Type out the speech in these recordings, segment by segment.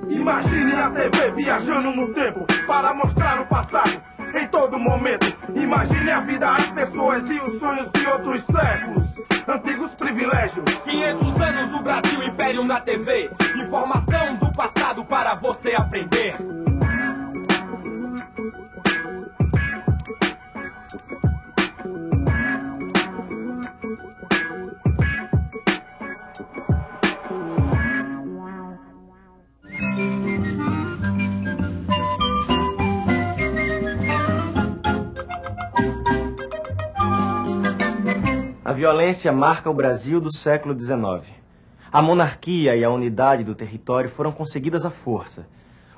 Imagine a TV viajando no tempo para mostrar o passado em todo momento. Imagine a vida, as pessoas e os sonhos de outros séculos. Antigos privilégios. 500 anos do Brasil, Império na TV. Informação do passado para você aprender. A violência marca o Brasil do século XIX. A monarquia e a unidade do território foram conseguidas à força.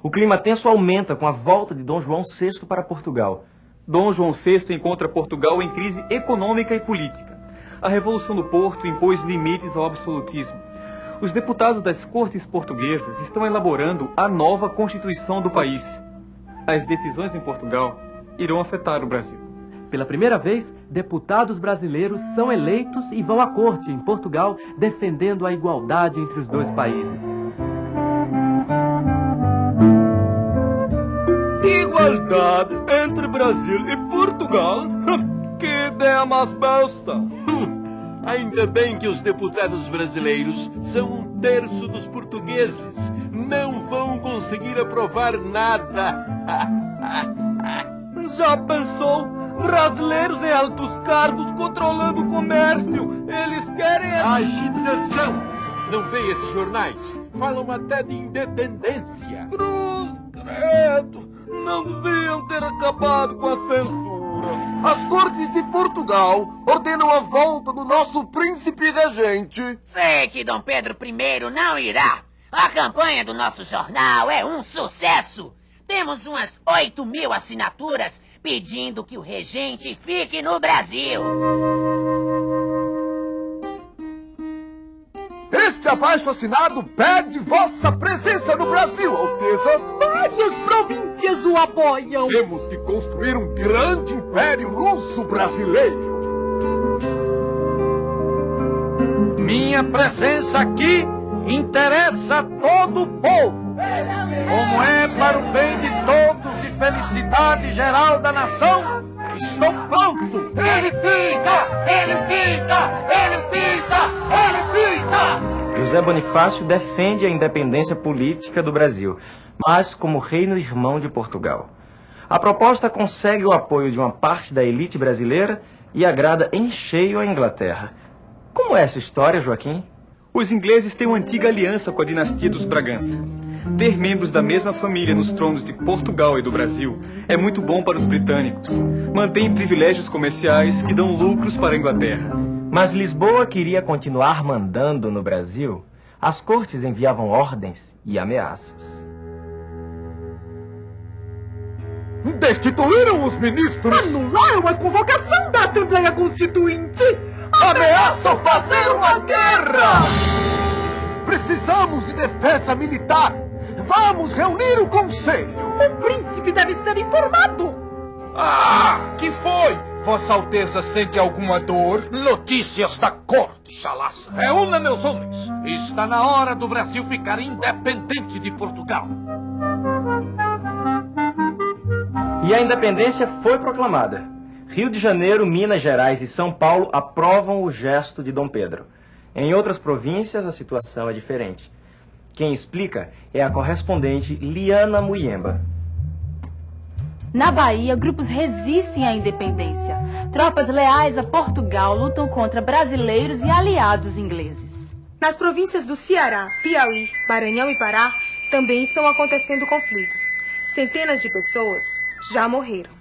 O clima tenso aumenta com a volta de Dom João VI para Portugal. Dom João VI encontra Portugal em crise econômica e política. A Revolução do Porto impôs limites ao absolutismo. Os deputados das cortes portuguesas estão elaborando a nova Constituição do país. As decisões em Portugal irão afetar o Brasil. Pela primeira vez, deputados brasileiros são eleitos e vão à corte em Portugal defendendo a idealdade entre os dois países. Igualdade entre Brasil e Portugal? Que ideia mais besta! Ainda bem que os deputados brasileiros são 1/3 dos portugueses. Não vão conseguir aprovar nada. Já pensou? Brasileiros em altos cargos controlando o comércio. Eles querem... Agitação! Não vê esses jornais? Falam até de independência. Cruz, credo! Não deviam ter acabado com a censura. As cortes de Portugal ordenam a volta do nosso príncipe regente. Sei que Dom Pedro I não irá. A campanha do nosso jornal é um sucesso. Temos umas 8.000 assinaturas pedindo que o regente fique no Brasil. Este abaixo assinado pede vossa presença no Brasil, Alteza. Várias províncias o apoiam. Temos que construir um grande império russo-brasileiro. Minha presença aqui interessa a todo o povo. Como é para o bem de todos e felicidade geral da nação, estou pronto. Ele fica! Ele fica! Ele fica! Ele fica! José Bonifácio defende a independência política do Brasil, mas como reino irmão de Portugal. A proposta consegue o apoio de uma parte da elite brasileira e agrada em cheio a Inglaterra. Como é essa história, Joaquim? Os ingleses têm uma antiga aliança com a dinastia dos Bragança. Ter membros da mesma família nos tronos de Portugal e do Brasil é muito bom para os britânicos. Mantém privilégios comerciais que dão lucros para a Inglaterra. Mas Lisboa queria continuar mandando no Brasil. As cortes enviavam ordens e ameaças. Destituíram os ministros. Anularam a convocação da Assembleia Constituinte. Ameaçam fazer uma guerra. Precisamos de defesa militar. Vamos reunir o conselho. O príncipe deve ser informado. Ah, que foi? Vossa Alteza sente alguma dor? Notícias da corte, chalaça. Reúna meus homens. Está na hora do Brasil ficar independente de Portugal. E a independência foi proclamada. Rio de Janeiro, Minas Gerais e São Paulo aprovam o gesto de Dom Pedro. Em outras províncias, a situação é diferente. Quem explica é a correspondente Liana Muyemba. Na Bahia, grupos resistem à independência. Tropas leais a Portugal lutam contra brasileiros e aliados ingleses. Nas províncias do Ceará, Piauí, Maranhão e Pará, também estão acontecendo conflitos. Centenas de pessoas já morreram.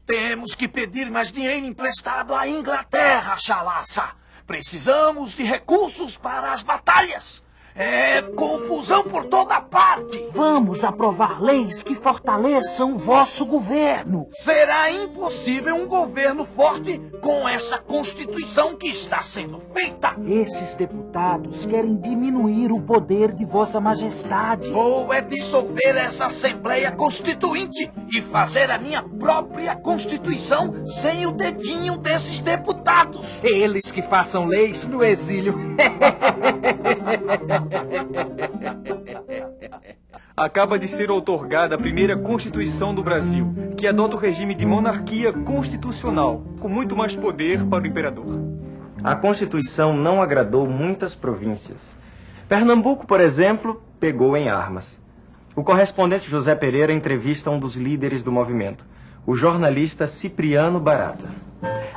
Temos que pedir mais dinheiro emprestado à Inglaterra, chalaça. Precisamos de recursos para as batalhas. É confusão por toda parte. Vamos aprovar leis que fortaleçam o vosso governo. Será impossível um governo forte com essa Constituição que está sendo feita. Esses deputados querem diminuir o poder de vossa majestade. Vou dissolver essa Assembleia Constituinte e fazer a minha própria Constituição sem o dedinho desses deputados. Eles que façam leis no exílio. acaba de ser outorgada a primeira Constituição do Brasil, que adota o regime de monarquia constitucional, com muito mais poder para o imperador. A Constituição não agradou muitas províncias. Pernambuco, por exemplo, pegou em armas. O correspondente José Pereira entrevista um dos líderes do movimento, o jornalista Cipriano Barata.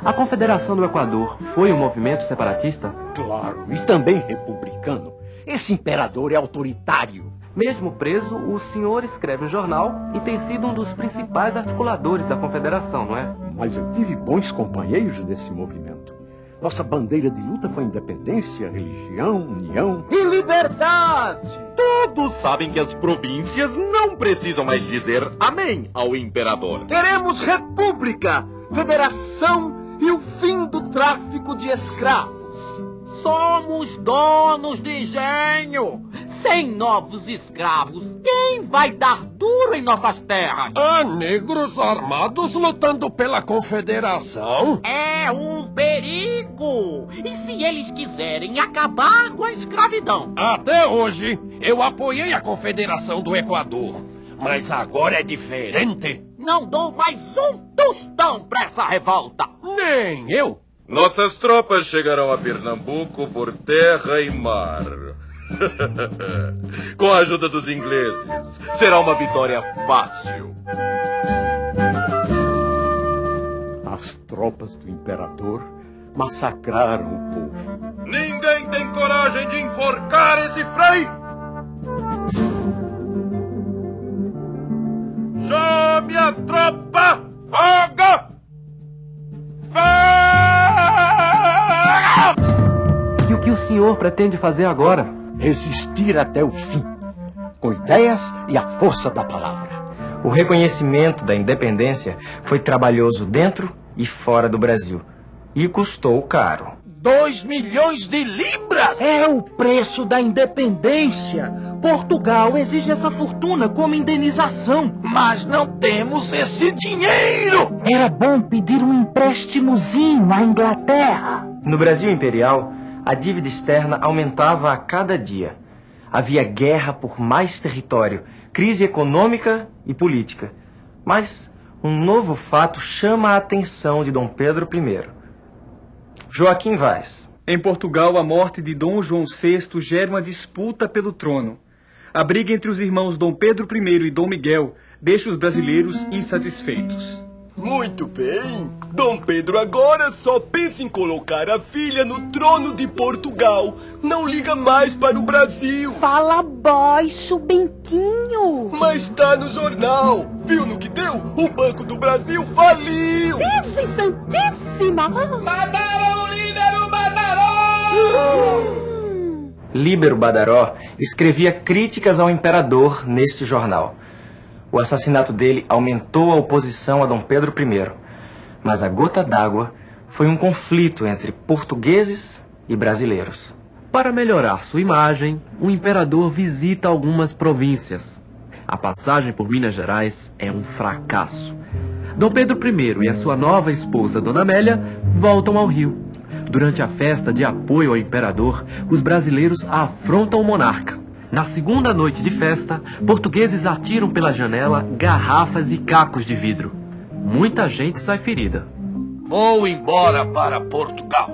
A Confederação do Equador foi um movimento separatista? Claro, e também republicano. Esse imperador é autoritário. Mesmo preso, o senhor escreve um jornal e tem sido um dos principais articuladores da Confederação, não é? Mas eu tive bons companheiros desse movimento. Nossa bandeira de luta foi independência, religião, união e liberdade. Todos sabem que as províncias não precisam mais dizer amém ao imperador. Queremos república, federação e o fim do tráfico de escravos. Somos donos de engenho. Sem novos escravos, quem vai dar duro em nossas terras? Há negros armados lutando pela Confederação? É um perigo. E se eles quiserem acabar com a escravidão? Até hoje, eu apoiei a Confederação do Equador. Mas agora é diferente. Não dou mais um tostão pra essa revolta. Nem eu. Nossas tropas chegarão a Pernambuco por terra e mar. Com a ajuda dos ingleses, será uma vitória fácil. As tropas do imperador massacraram o povo. Ninguém tem coragem de enforcar esse frei! Chame a tropa! Fogo! E o que o senhor pretende fazer agora? Resistir até o fim, com ideias e a força da palavra. O reconhecimento da independência foi trabalhoso dentro e fora do Brasil. E custou caro. 2 milhões de libras! É o preço da independência. Portugal exige essa fortuna como indenização. Mas não temos esse dinheiro! Era bom pedir um empréstimozinho à Inglaterra. No Brasil imperial, a dívida externa aumentava a cada dia. Havia guerra por mais território, crise econômica e política. Mas um novo fato chama a atenção de Dom Pedro I. Joaquim Vaz. Em Portugal, a morte de Dom João VI gera uma disputa pelo trono. A briga entre os irmãos Dom Pedro I e Dom Miguel deixa os brasileiros insatisfeitos. Muito bem. Dom Pedro agora só pensa em colocar a filha no trono de Portugal. Não liga mais para o Brasil. Fala baixo, Bentinho. Mas tá no jornal. Viu no que deu? O Banco do Brasil faliu. Virgem Santíssima. Mataram o Líbero Badaró! Líbero Badaró escrevia críticas ao imperador neste jornal. O assassinato dele aumentou a oposição a Dom Pedro I. Mas a gota d'água foi um conflito entre portugueses e brasileiros. Para melhorar sua imagem, o imperador visita algumas províncias. A passagem por Minas Gerais é um fracasso. Dom Pedro I e a sua nova esposa, Dona Amélia, voltam ao Rio. Durante a festa de apoio ao imperador, os brasileiros afrontam o monarca. Na segunda noite de festa, portugueses atiram pela janela garrafas e cacos de vidro. Muita gente sai ferida. Vou embora para Portugal.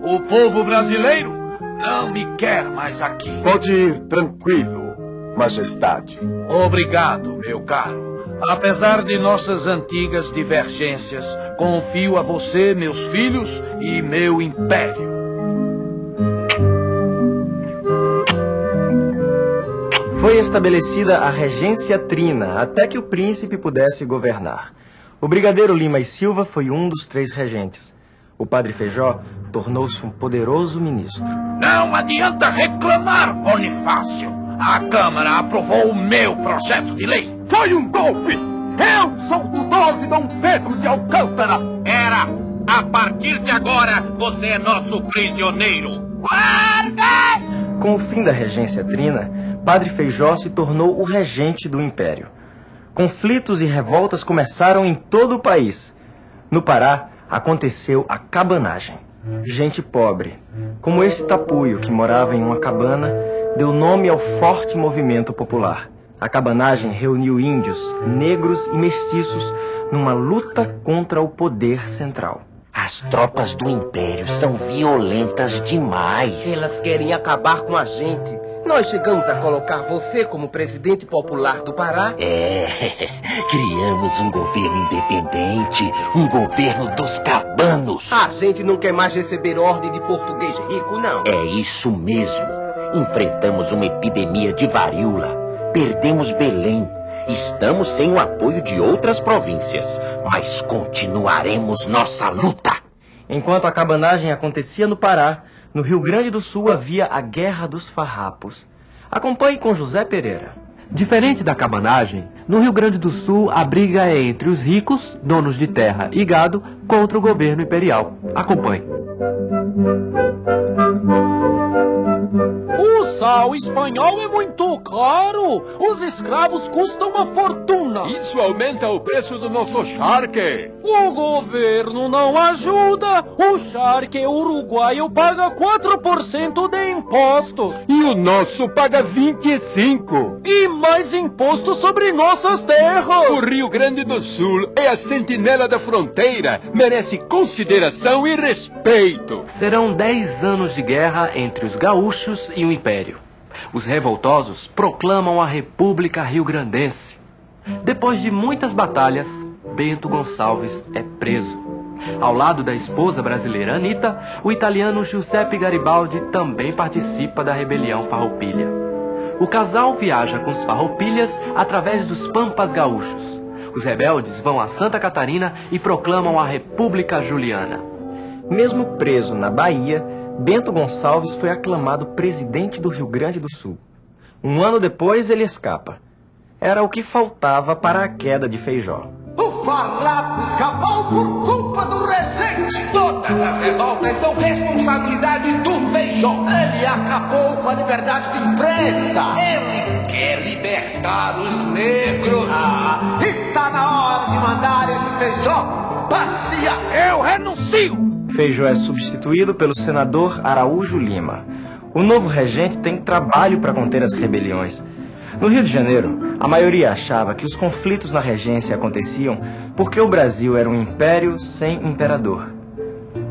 O povo brasileiro não me quer mais aqui. Pode ir tranquilo, majestade. Obrigado, meu caro. Apesar de nossas antigas divergências, confio a você, meus filhos e meu império. Foi estabelecida a regência trina até que o príncipe pudesse governar. O brigadeiro Lima e Silva foi um dos 3 regentes. O padre Feijó tornou-se um poderoso ministro. Não adianta reclamar, Bonifácio. A Câmara aprovou o meu projeto de lei. Foi um golpe! Eu sou o tutor de Dom Pedro de Alcântara! Era! A partir de agora, você é nosso prisioneiro! Guardas! Com o fim da regência trina, Padre Feijó se tornou o regente do império. Conflitos e revoltas começaram em todo o país. No Pará, aconteceu a cabanagem. Gente pobre, como esse tapuio que morava em uma cabana, deu nome ao forte movimento popular. A cabanagem reuniu índios, negros e mestiços numa luta contra o poder central. As tropas do Império são violentas demais. Elas querem acabar com a gente. Nós chegamos a colocar você como presidente popular do Pará. Criamos um governo independente, um governo dos cabanos. A gente não quer mais receber ordem de português rico, não. É isso mesmo. Enfrentamos uma epidemia de varíola. Perdemos Belém. Estamos sem o apoio de outras províncias, mas continuaremos nossa luta. Enquanto a cabanagem acontecia no Pará, no Rio Grande do Sul havia a Guerra dos Farrapos. Acompanhe com José Pereira. Diferente da cabanagem, no Rio Grande do Sul a briga é entre os ricos, donos de terra e gado, contra o governo imperial. Acompanhe. O sal espanhol é muito caro. Os escravos custam uma fortuna. Isso aumenta o preço do nosso charque. O governo não ajuda. O charque uruguaio paga 4% de impostos. E o nosso paga 25%. E mais imposto sobre nossas terras. O Rio Grande do Sul é a sentinela da fronteira. Merece consideração e respeito. Serão 10 anos de guerra entre os gaúchos e o Império. Os revoltosos proclamam a República Rio-Grandense. Depois de muitas batalhas, Bento Gonçalves é preso. Ao lado da esposa brasileira Anita, o italiano Giuseppe Garibaldi também participa da rebelião farroupilha. O casal viaja com os farroupilhas através dos Pampas gaúchos. Os rebeldes vão a Santa Catarina e proclamam a República Juliana. Mesmo preso na Bahia, Bento Gonçalves foi aclamado presidente do Rio Grande do Sul. Um ano depois, ele escapa. Era o que faltava para a queda de Feijó. O farrapo escapou por culpa do regente. Todas as revoltas são responsabilidade do Feijó. Ele acabou com a liberdade de imprensa. Ele quer libertar os negros. Está na hora de mandar esse Feijó passear. Eu renuncio. Feijó é substituído pelo senador Araújo Lima. O novo regente tem trabalho para conter as rebeliões. No Rio de Janeiro, a maioria achava que os conflitos na regência aconteciam porque o Brasil era um império sem imperador.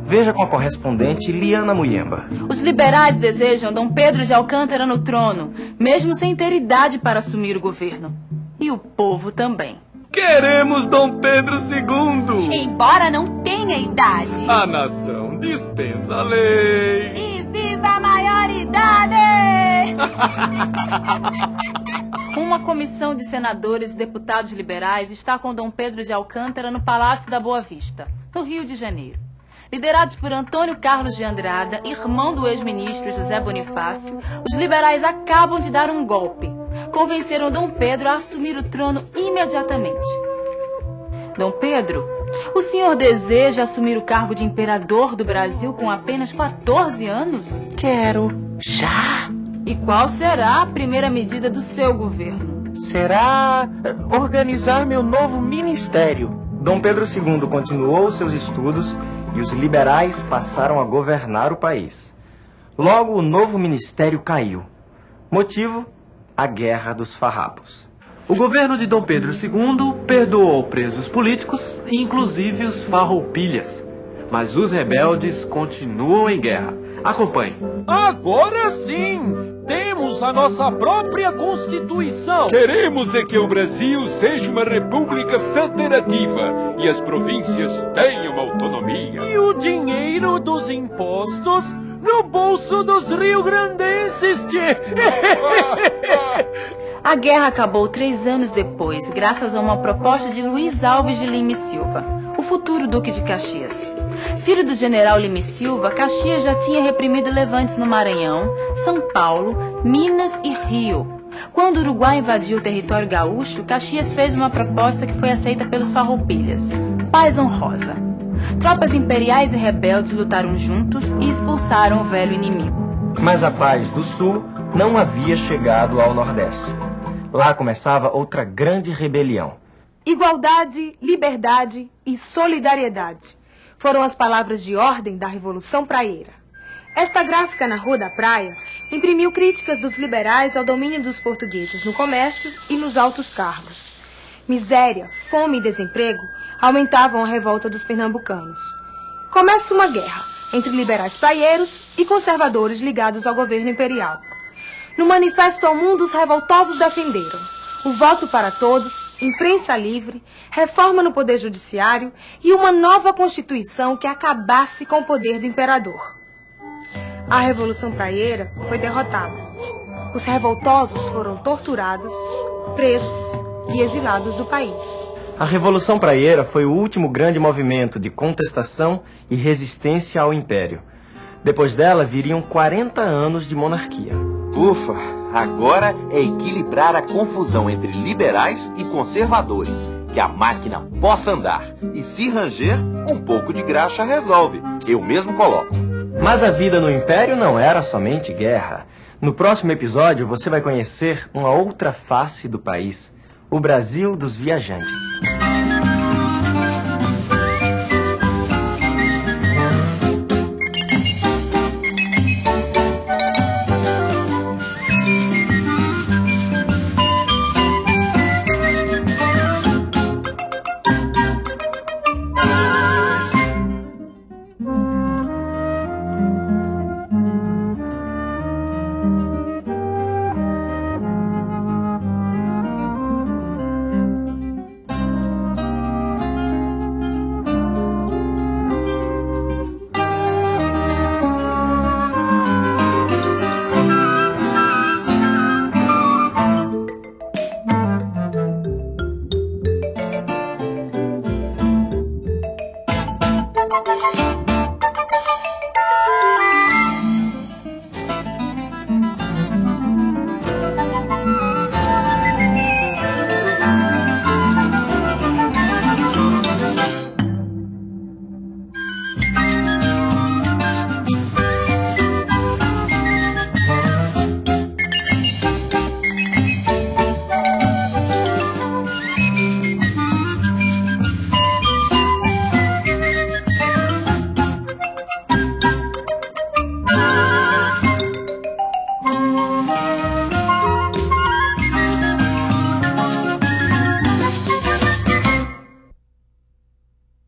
Veja com a correspondente Liana Muyemba. Os liberais desejam Dom Pedro de Alcântara no trono, mesmo sem ter idade para assumir o governo. E o povo também. Queremos Dom Pedro II. Embora não tenha idade. A nação dispensa a lei. E viva a maioridade! Uma comissão de senadores e deputados liberais está com Dom Pedro de Alcântara no Palácio da Boa Vista, no Rio de Janeiro. Liderados por Antônio Carlos de Andrada, irmão do ex-ministro José Bonifácio, os liberais acabam de dar um golpe. Convenceram Dom Pedro a assumir o trono imediatamente. Dom Pedro, o senhor deseja assumir o cargo de imperador do Brasil com apenas 14 anos? Quero. Já? E qual será a primeira medida do seu governo? Será organizar meu novo ministério. Dom Pedro II continuou seus estudos e os liberais passaram a governar o país. Logo, o novo ministério caiu. Motivo? A Guerra dos Farrapos. O governo de Dom Pedro II perdoou presos políticos, inclusive os farroupilhas. Mas os rebeldes continuam em guerra. Acompanhe. Agora sim! Temos a nossa própria Constituição. Queremos é que o Brasil seja uma república federativa e as províncias tenham autonomia. E o dinheiro dos impostos no bolso dos rio-grandenses, tchê! A guerra acabou 3 anos depois, graças a uma proposta de Luiz Alves de Lima e Silva, o futuro Duque de Caxias. Filho do general Lima e Silva, Caxias já tinha reprimido levantes no Maranhão, São Paulo, Minas e Rio. Quando o Uruguai invadiu o território gaúcho, Caxias fez uma proposta que foi aceita pelos farroupilhas: paz honrosa. Tropas imperiais e rebeldes lutaram juntos e expulsaram o velho inimigo. Mas a paz do Sul não havia chegado ao Nordeste. Lá começava outra grande rebelião. Igualdade, liberdade e solidariedade foram as palavras de ordem da Revolução Praieira. Esta gráfica na Rua da Praia imprimiu críticas dos liberais ao domínio dos portugueses no comércio e nos altos cargos. Miséria, fome e desemprego aumentavam a revolta dos pernambucanos. Começa uma guerra entre liberais praieiros e conservadores ligados ao governo imperial. No Manifesto ao Mundo, os revoltosos defenderam o voto para todos, imprensa livre, reforma no poder judiciário e uma nova constituição que acabasse com o poder do imperador. A Revolução Praieira foi derrotada. Os revoltosos foram torturados, presos e exilados do país. A Revolução Praieira foi o último grande movimento de contestação e resistência ao Império. Depois dela viriam 40 anos de monarquia. Ufa, agora é equilibrar a confusão entre liberais e conservadores, que a máquina possa andar. E se ranger, um pouco de graxa resolve. Eu mesmo coloco. Mas a vida no Império não era somente guerra. No próximo episódio você vai conhecer uma outra face do país, o Brasil dos viajantes.